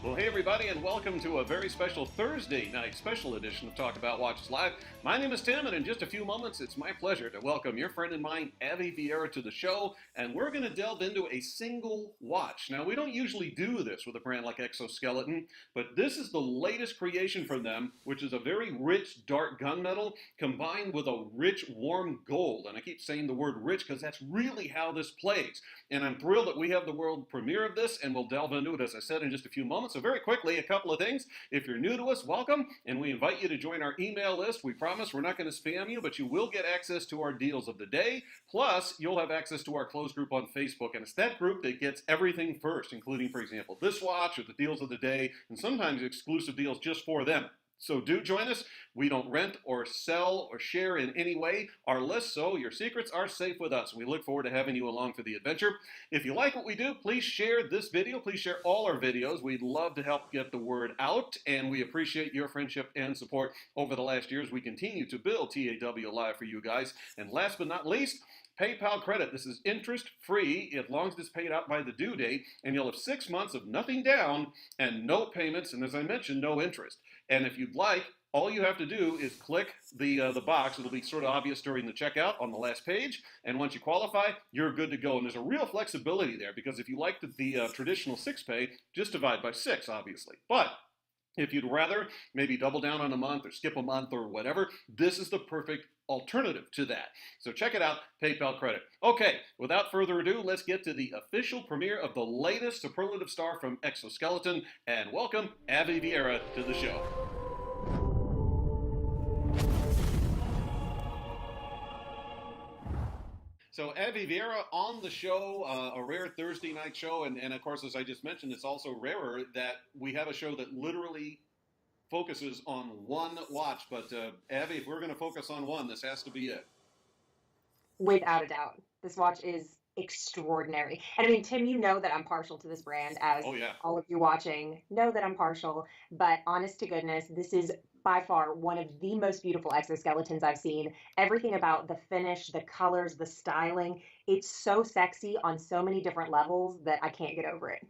Well, hey everybody, and welcome to a very special Thursday night special edition of Talk About Watches Live. My name is Tim, and in just a few moments, it's my pleasure to welcome your friend and mine, Avi Vieira, to the show, and we're going to delve into a single watch. Now, we don't usually do this with a brand like XOSkeleton, but this is the latest creation from them, which is a very rich dark gunmetal combined with a rich warm gold. And I keep saying the word rich because that's really how this plays. And I'm thrilled that we have the world premiere of this, and we'll delve into it, as I said, in just a few moments. So very quickly, a couple of things. If you're new to us, welcome, and we invite you to join our email list. We promise we're not going to spam you, but you will get access to our deals of the day. Plus, you'll have access to our closed group on Facebook, and it's that group that gets everything first, including, for example, this watch or the deals of the day, and sometimes exclusive deals just for them. So do join us. We don't rent or sell or share in any way our list, so your secrets are safe with us. We look forward to having you along for the adventure. If you like what we do, please share this video. Please share all our videos. We'd love to help get the word out, and we appreciate your friendship and support over the last years. We continue to build TAW Live for you guys. And last but not least, PayPal credit. This is interest-free as long as it's paid out by the due date, and you'll have 6 months of nothing down and no payments, and as I mentioned, no interest. And if you'd like, all you have to do is click the box. It'll be sort of obvious during the checkout on the last page, and once you qualify, you're good to go. And there's a real flexibility there, because if you like the traditional 6-pay, just divide by 6, obviously. But if you'd rather maybe double down on a month or skip a month or whatever, this is the perfect alternative to that. So check it out, PayPal credit. Okay, without further ado, let's get to the official premiere of the latest superlative star from XOSkeleton, and welcome Avi Vieira to the show. So Avi Vieira on the show, a rare Thursday night show, and of course, as I just mentioned, it's also rarer that we have a show that literally focuses on one watch. But Avi, if we're going to focus on one, this has to be it. Without a doubt. This watch is extraordinary. And I mean, Tim, you know that I'm partial to this brand, as Oh yeah. all of you watching know that I'm partial. But honest to goodness, this is by far one of the most beautiful exoskeletons I've seen. Everything about the finish, the colors, the styling, it's so sexy on so many different levels that I can't get over it.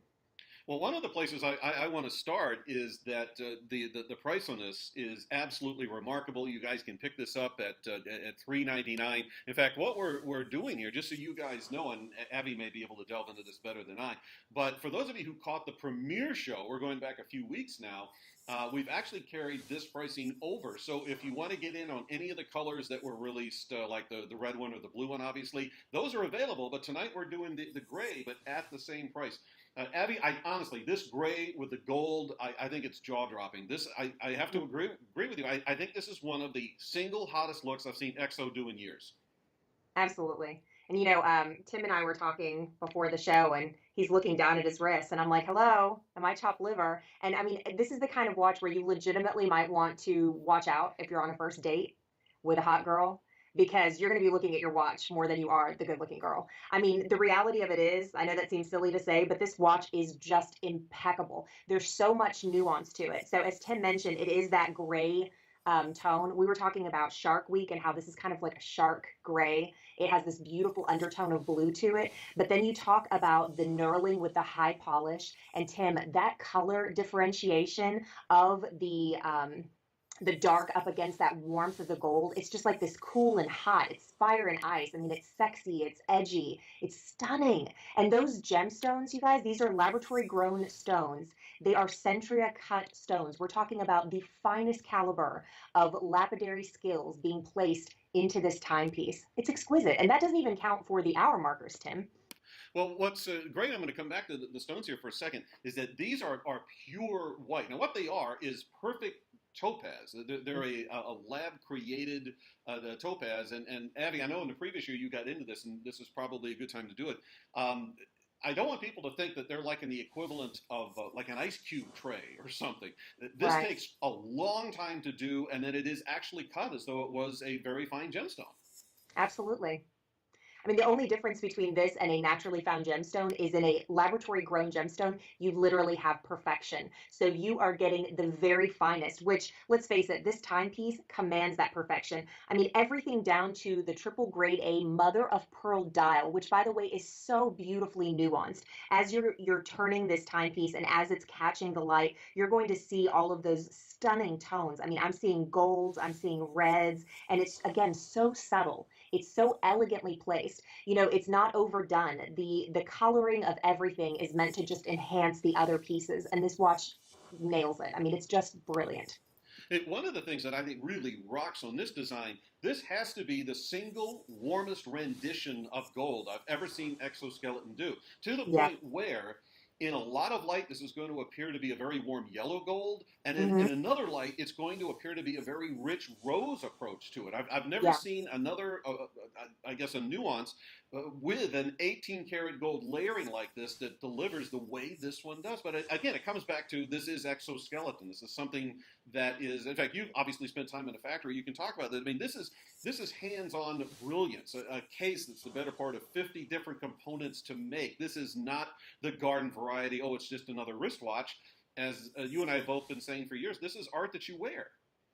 Well, one of the places I want to start is that the price on this is absolutely remarkable. You guys can pick this up at $3.99. In fact, what we're doing here, just so you guys know, and Avi may be able to delve into this better than I, but for those of you who caught the premiere show, we're going back a few weeks now. We've actually carried this pricing over. So if you want to get in on any of the colors that were released, like the red one or the blue one, obviously, those are available. But tonight we're doing the gray, but at the same price. Abby, I honestly, this gray with the gold, I think it's jaw-dropping. I have to agree with you. I think this is one of the single hottest looks I've seen EXO do in years. Absolutely. And Tim and I were talking before the show, and he's looking down at his wrist, and I'm like, "Hello, am I chopped liver?" And I mean, this is the kind of watch where you legitimately might want to watch out if you're on a first date with a hot girl, because you're going to be looking at your watch more than you are the good-looking girl. I mean, the reality of it is, I know that seems silly to say, but this watch is just impeccable. There's so much nuance to it. So as Tim mentioned, it is that gray tone. We were talking about Shark Week and how this is kind of like a shark gray. It has this beautiful undertone of blue to it. But then you talk about the knurling with the high polish. And Tim, that color differentiation of the dark up against that warmth of the gold. It's just like this cool and hot. It's fire and ice. I mean, it's sexy, it's edgy, it's stunning. And those gemstones, you guys, these are laboratory grown stones. They are Centria cut stones. We're talking about the finest caliber of lapidary skills being placed into this timepiece. It's exquisite. And that doesn't even count for the hour markers, Tim. Well, what's great, I'm going to come back to the stones here for a second, is that these are pure white. Now, what they are is perfect topaz. They're a lab created topaz. And Avi, I know in the previous year you got into this, and this is probably a good time to do it. I don't want people to think that they're like in the equivalent of like an ice cube tray or something. This Right. takes a long time to do, and then it is actually cut as though it was a very fine gemstone. Absolutely. I mean, the only difference between this and a naturally found gemstone is in a laboratory grown gemstone, you literally have perfection. So you are getting the very finest, which, let's face it, this timepiece commands that perfection. I mean, everything down to the triple grade A mother of pearl dial, which by the way is so beautifully nuanced. As you're turning this timepiece and as it's catching the light, you're going to see all of those stunning tones. I mean, I'm seeing golds, I'm seeing reds, and it's again so subtle. It's so elegantly placed. You know, it's not overdone. The coloring of everything is meant to just enhance the other pieces, and this watch nails it. I mean, it's just brilliant. One of the things that I think really rocks on this design, this has to be the single warmest rendition of gold I've ever seen Exoskeleton do, to the Yeah. point where in a lot of light, this is going to appear to be a very warm yellow gold, and in Hmm. another light, it's going to appear to be a very rich rose approach to it. I've never Yeah. seen another, I guess, a nuance with an 18 karat gold layering like this that delivers the way this one does. But again, it comes back to this is exoskeleton. This is something that is, in fact, you've obviously spent time in a factory. You can talk about that. I mean, this is hands-on brilliance. A case that's the better part of 50 different components to make. This is not the garden variety. Oh, it's just another wristwatch. As you and I have both been saying for years, this is art that you wear.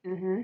Hmm.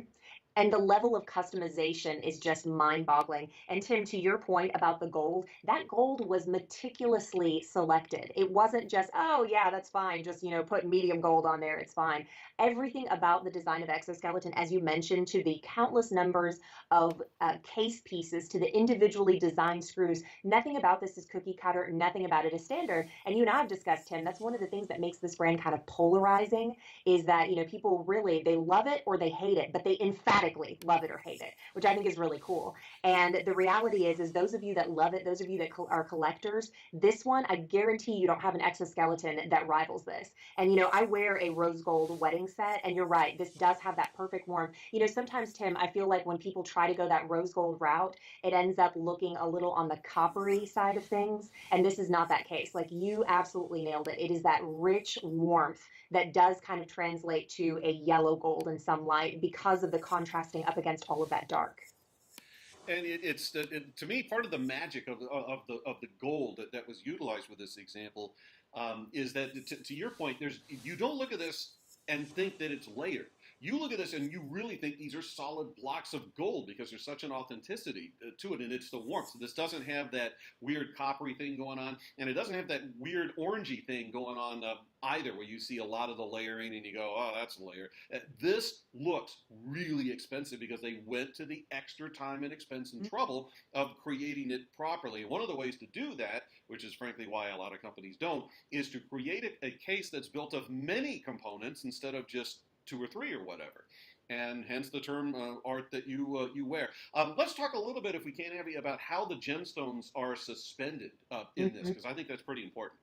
And the level of customization is just mind-boggling. And Tim, to your point about the gold, that gold was meticulously selected. It wasn't just, oh yeah, that's fine, just put medium gold on there, it's fine. Everything about the design of exoskeleton, as you mentioned, to the countless numbers of case pieces, to the individually designed screws, nothing about this is cookie cutter, nothing about it is standard. And you and I have discussed, Tim, that's one of the things that makes this brand kind of polarizing, is that people really, they love it or they hate it, but they emphatically love it or hate it, which I think is really cool. And the reality is those of you that love it, those of you that are collectors, this one, I guarantee you don't have an exoskeleton that rivals this. And I wear a rose gold wedding set, and you're right, this does have that perfect warmth. Sometimes, Tim, I feel like when people try to go that rose gold route, it ends up looking a little on the coppery side of things, and this is not that case. Like, you absolutely nailed it. It is that rich warmth that does kind of translate to a yellow gold in some light because of the contrasting up against all of that dark. And to me part of the magic of the gold that was utilized with this example is that to your point, there's you don't look at this and think that it's layered. You look at this and you really think these are solid blocks of gold because there's such an authenticity to it, and it's the warmth. So this doesn't have that weird coppery thing going on, and it doesn't have that weird orangey thing going on either, where you see a lot of the layering and you go, oh, that's a layer. This looks really expensive because they went to the extra time and expense and trouble of creating it properly. And one of the ways to do that, which is frankly why a lot of companies don't, is to create a case that's built of many components instead of just two or three or whatever. And hence the term art that you wear. Let's talk a little bit, if we can, Abby, about how the gemstones are suspended in this, Mhm. because I think that's pretty important.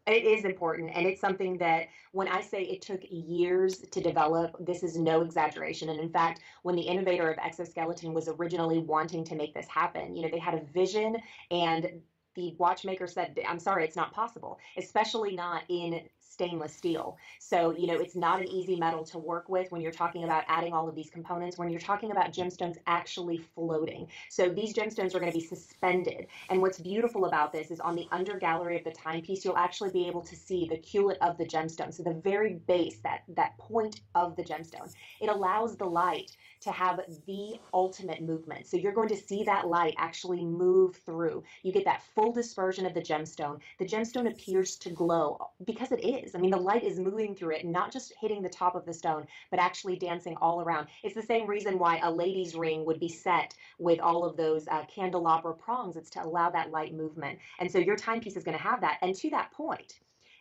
It is important, and it's something that when I say it took years to develop, this is no exaggeration. And in fact, when the innovator of exoskeleton was originally wanting to make this happen, they had a vision, and the watchmaker said, I'm sorry, it's not possible, especially not in stainless steel. So, it's not an easy metal to work with when you're talking about adding all of these components, when you're talking about gemstones actually floating. So these gemstones are going to be suspended. And what's beautiful about this is on the under gallery of the timepiece, you'll actually be able to see the culet of the gemstone. So the very base, that point of the gemstone, it allows the light to have the ultimate movement. So you're going to see that light actually move through. You get that full dispersion of the gemstone. The gemstone appears to glow because it is. I mean, the light is moving through it, not just hitting the top of the stone, but actually dancing all around. It's the same reason why a lady's ring would be set with all of those candelabra prongs. It's to allow that light movement. And so your timepiece is going to have that. And to that point,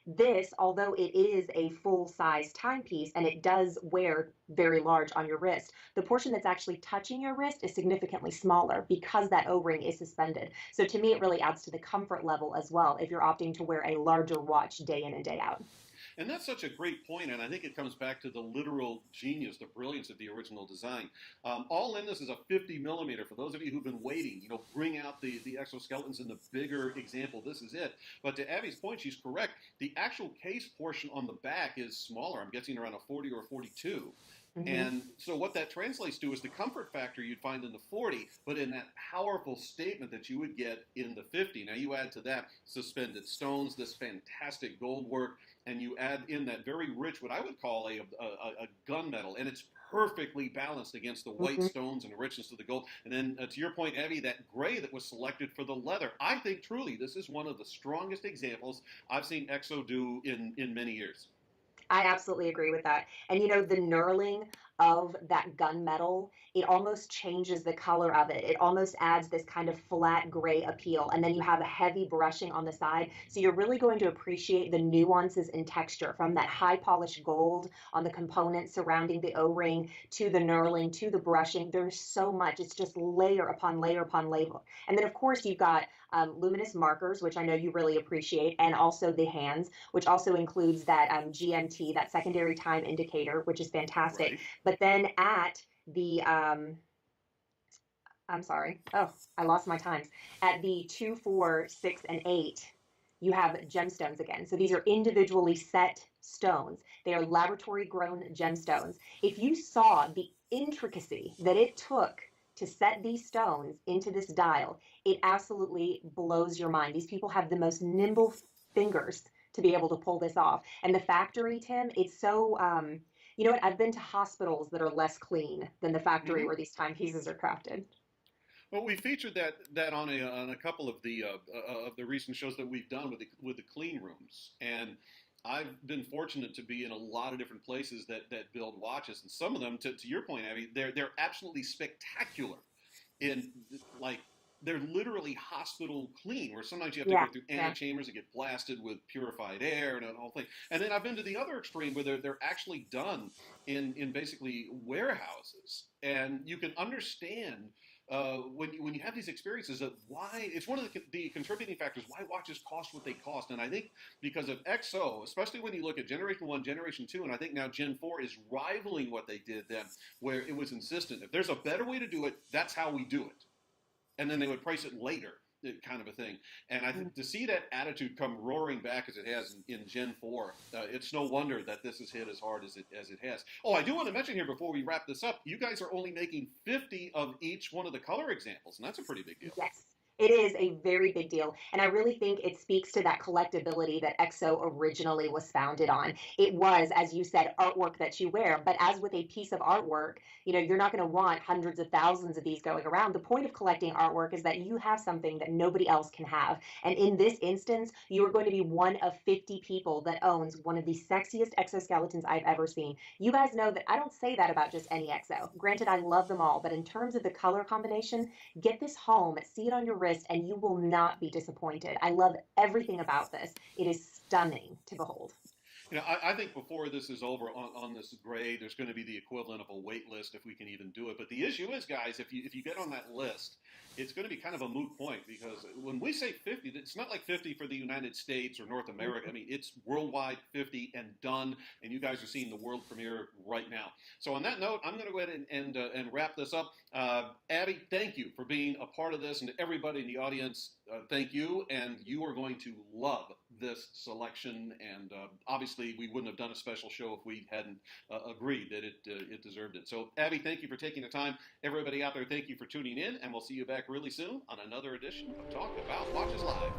this, although it is a full size timepiece and it does wear very large on your wrist, the portion that's actually touching your wrist is significantly smaller because that O-ring is suspended. So to me, it really adds to the comfort level as well if you're opting to wear a larger watch day in and day out. And that's such a great point, and I think it comes back to the literal genius, the brilliance of the original design. All in this is a 50 millimeter. For those of you who've been waiting, bring out the exoskeletons in the bigger example. This is it. But to Abby's point, she's correct. The actual case portion on the back is smaller. I'm guessing around a 40 or 42. Hmm. And so what that translates to is the comfort factor you'd find in the 40, but in that powerful statement that you would get in the 50. Now you add to that suspended stones, this fantastic gold work, and you add in that very rich, what I would call a gunmetal, and it's perfectly balanced against the white Hmm. stones and the richness of the gold. And then to your point, Abby, that gray that was selected for the leather, I think truly this is one of the strongest examples I've seen EXO do in many years. I absolutely agree with that. And the knurling of that gunmetal, it almost changes the color of it. It almost adds this kind of flat gray appeal. And then you have a heavy brushing on the side. So you're really going to appreciate the nuances in texture from that high polished gold on the components surrounding the O-ring to the knurling to the brushing. There's so much. It's just layer upon layer upon layer. And then, of course, you've got luminous markers, which I know you really appreciate, and also the hands, which also includes that GMT, that secondary time indicator, which is fantastic. Right. But then at the, I'm sorry, oh, I lost my times. At the 2, 4, 6, and 8, you have gemstones again. So these are individually set stones. They are laboratory grown gemstones. If you saw the intricacy that it took to set these stones into this dial, it absolutely blows your mind. These people have the most nimble fingers to be able to pull this off. And the factory, Tim, it's so, you know what? I've been to hospitals that are less clean than the factory Mm-hmm. where these timepieces are crafted. Well, we featured that on a couple of the recent shows that we've done with the clean rooms, and I've been fortunate to be in a lot of different places that build watches, and some of them, to your point, Abby, they're absolutely spectacular. In like they're literally hospital clean, where sometimes you have to Yeah, go through yeah. antechambers and get blasted with purified air and a whole thing. And then I've been to the other extreme where they're actually done in basically warehouses, and you can understand when you have these experiences of why it's one of the contributing factors why watches cost what they cost. And I think because of XO, especially when you look at Generation 1, Generation 2, and I think now Gen 4 is rivaling what they did then, where it was insistent. If there's a better way to do it, that's how we do it. And then they would price it later, kind of a thing. And I think to see that attitude come roaring back as it has in Gen 4, it's no wonder that this has hit as hard as it has. Oh, I do want to mention here before we wrap this up, you guys are only making 50 of each one of the color examples, and that's a pretty big deal. Yes, it is a very big deal. And I really think it speaks to that collectability that EXO originally was founded on. It was, as you said, artwork that you wear. But as with a piece of artwork, you're not going to want hundreds of thousands of these going around. The point of collecting artwork is that you have something that nobody else can have. And in this instance, you are going to be one of 50 people that owns one of the sexiest exoskeletons I've ever seen. You guys know that I don't say that about just any EXO. Granted, I love them all, but in terms of the color combination, get this home, see it on your wrist, and you will not be disappointed. I love everything about this. It is stunning to behold. I think before this is over on this grade, there's going to be the equivalent of a wait list if we can even do it. But the issue is, guys, if you get on that list, it's going to be kind of a moot point because when we say 50, it's not like 50 for the United States or North America. I mean, it's worldwide 50 and done, and you guys are seeing the world premiere right now. So on that note, I'm going to go ahead and wrap this up. Abby, thank you for being a part of this, and to everybody in the audience, thank you. And you are going to love this selection, and obviously we wouldn't have done a special show if we hadn't agreed that it deserved it. So Abby, thank you for taking the time. Everybody out there, thank you for tuning in, and we'll see you back really soon on another edition of Talk About Watches Live.